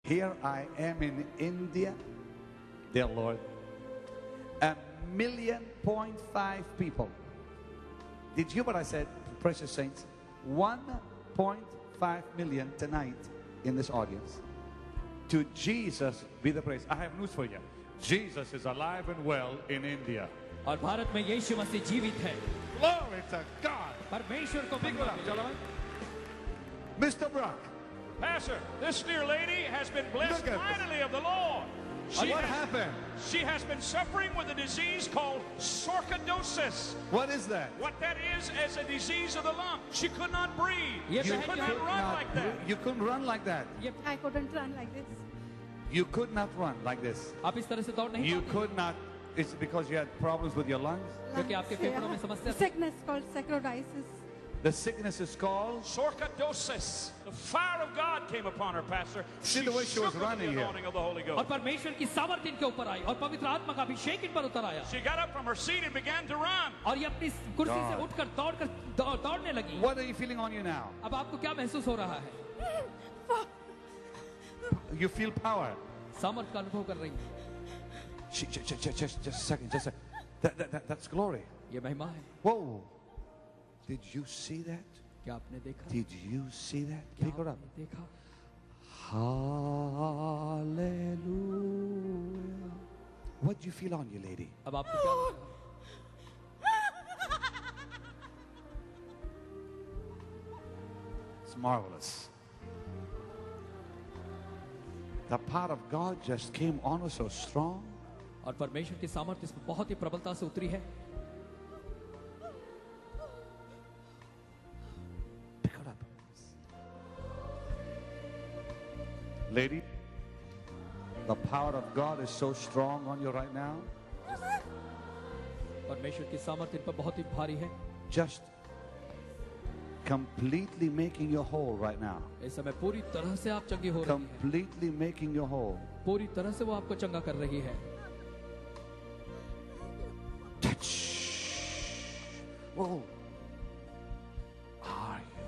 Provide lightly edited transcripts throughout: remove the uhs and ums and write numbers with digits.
Here I am in India, dear Lord, 1.5 million people. Did you hear what I said, precious saints? 1.5 million tonight in this audience. To Jesus be the praise. I have news for you. Jesus is alive and well in India. और भारत में यीशु मसीह जीवित है. Glory to God. परमेश्वर को Pick it up, gentlemen. Mr. Brock. Pastor, this dear lady has been blessed mightily of the Lord. What happened? She has been suffering with a disease called sarcoidosis. What is that? What that is a disease of the lung. She could not breathe. You She could not run like that. You couldn't run like that. I couldn't run like this. You could not run like this. आप इस तरह से दौड़ नहीं You पाते. could not. It's because you had problems with your lungs. क्योंकि आपके फेफड़ों में समस्या थी. Sickness called sarcoidosis. The sickness is called Sarcoidosis. The fire of God came upon her, Pastor. See the way she was shook with running the here. anointing of the Holy और Ghost. परमेश्वर की सामर्थ्य इनके ऊपर आई और पवित्र आत्मा का अभिषेक इन पर उतर आया. She got up from her seat and began to run. और ये अपनी कुर्सी से उठकर दौड़ने लगी. What are you feeling on you now? अब आपको क्या महसूस हो रहा है? You feel power. सामर्थ का अनुभव कर रही है. Just a second. That's glory. ये महिमा है. Whoa. Did you see that? क्या आपने देखा? Did you see that? क्या Pick it up. आपने देखा? Hallelujah. What do you feel on you, lady? अब आपको क्या लग रहा है? It's marvelous. The power of God just came on us so strong. और परमेश्वर की सामर्थ्य इस पर बहुत ही प्रबलता से उतरी है. Pick it up. Lady, the power of God is so strong on you right now. परमेश्वर की सामर्थ्य इन पर बहुत ही भारी है. Just completely making you whole right now. इस समय पूरी तरह से आप चंगी हो रही हैं. Completely making you whole. पूरी तरह से वो आपको चंगा कर रही है. Touch. Whoa. Are you?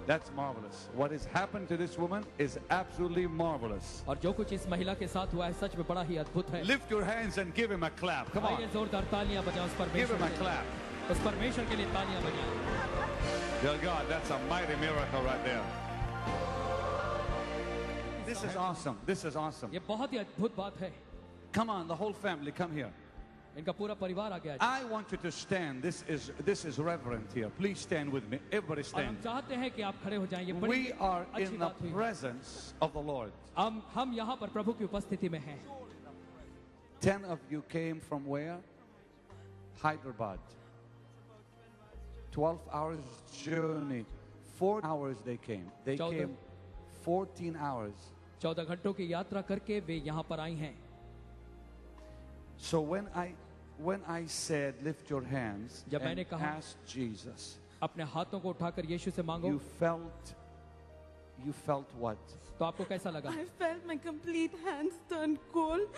That's marvelous. What has happened to this woman is absolutely marvelous. और जो कुछ इस महिला के साथ हुआ है सच में बड़ा ही अद्भुत है. Lift your hands and give him a clap. Come on. आइए जोरदार तालियां बजाओ उस Give परमेश्वर him a के लिए. clap. उस परमेश्वर के लिए तालियां बजाएं. Dear God, that's a mighty miracle right there. This is awesome. This is awesome. ये बहुत ही अद्भुत बात है. Come on, the whole family, come here. इनका पूरा परिवार आ गया है. I want you to stand. This is reverent here. Please stand with me. Everybody और हम stand. चाहते हैं कि आप खड़े हो जाएं. ये बड़ी We are अच्छी in the बात हुई. presence of the Lord. हम यहाँ पर प्रभु की उपस्थिति में हैं. 10 of you came from where? Hyderabad. 12 hours journey. 4 hours they came. They 14 came 14 hours. 14 घंटों की यात्रा करके वे यहाँ पर आई हैं. So when I said lift your hands जब मैंने and कहा, ask Jesus, अपने हाथों को उठाकर यीशु से मांगो. you felt what? तो आपको कैसा लगा? I felt my complete hands turn cold,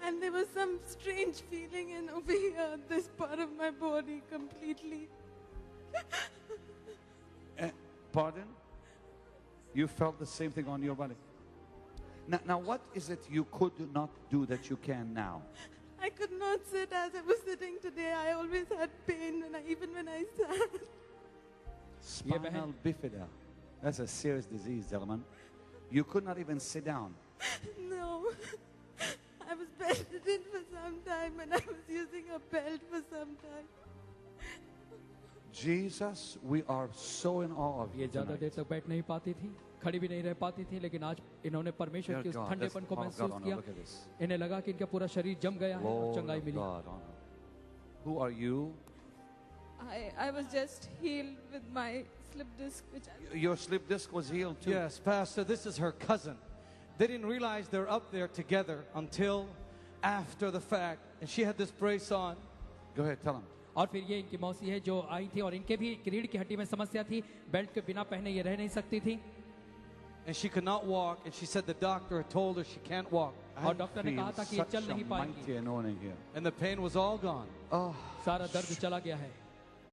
and there was some strange feeling in over here, this part of my body completely. Pardon? You felt the same thing on your body. Now what is it you could not do that you can now? I could not sit as I was sitting today. I always had pain, even when I sat. Spinal bifida. That's a serious disease, gentlemen. You could not even sit down. No. I was bedridden for some time, and I was using a belt for some time. Jesus, we are so in awe of you ये ज्यादा देर tonight. तक बैठ नहीं पाती थी, खड़ी भी नहीं रह पाती थी, लेकिन आज इन्होंने परमेश्वर Dear के उस God, ठंडेपन that's को the power of God महसूस on किया. you. Look at this. इन्हें लगा कि इनका पूरा शरीर जम गया है और Lord चंगाई of milli. God on you. Who are you? I was just healed with my slip disc, which I Your slip disc was healed too. Yes, Pastor, this is her cousin. They didn't realize they're up there together until after the fact. And she had this brace on. Go ahead, tell him. और फिर ये इनकी मौसी है जो आई थी और इनके भी रीढ़ की हड्डी में समस्या थी. बेल्ट के बिना पहने ये रह नहीं सकती थी. And she could not walk. And she said the doctor had told her she can't walk. और डॉक्टर ने कहा था कि ये Such चल a नहीं mighty पाएंगी. anointing here. And the pain was all gone. Oh, सारा दर्द चला गया है.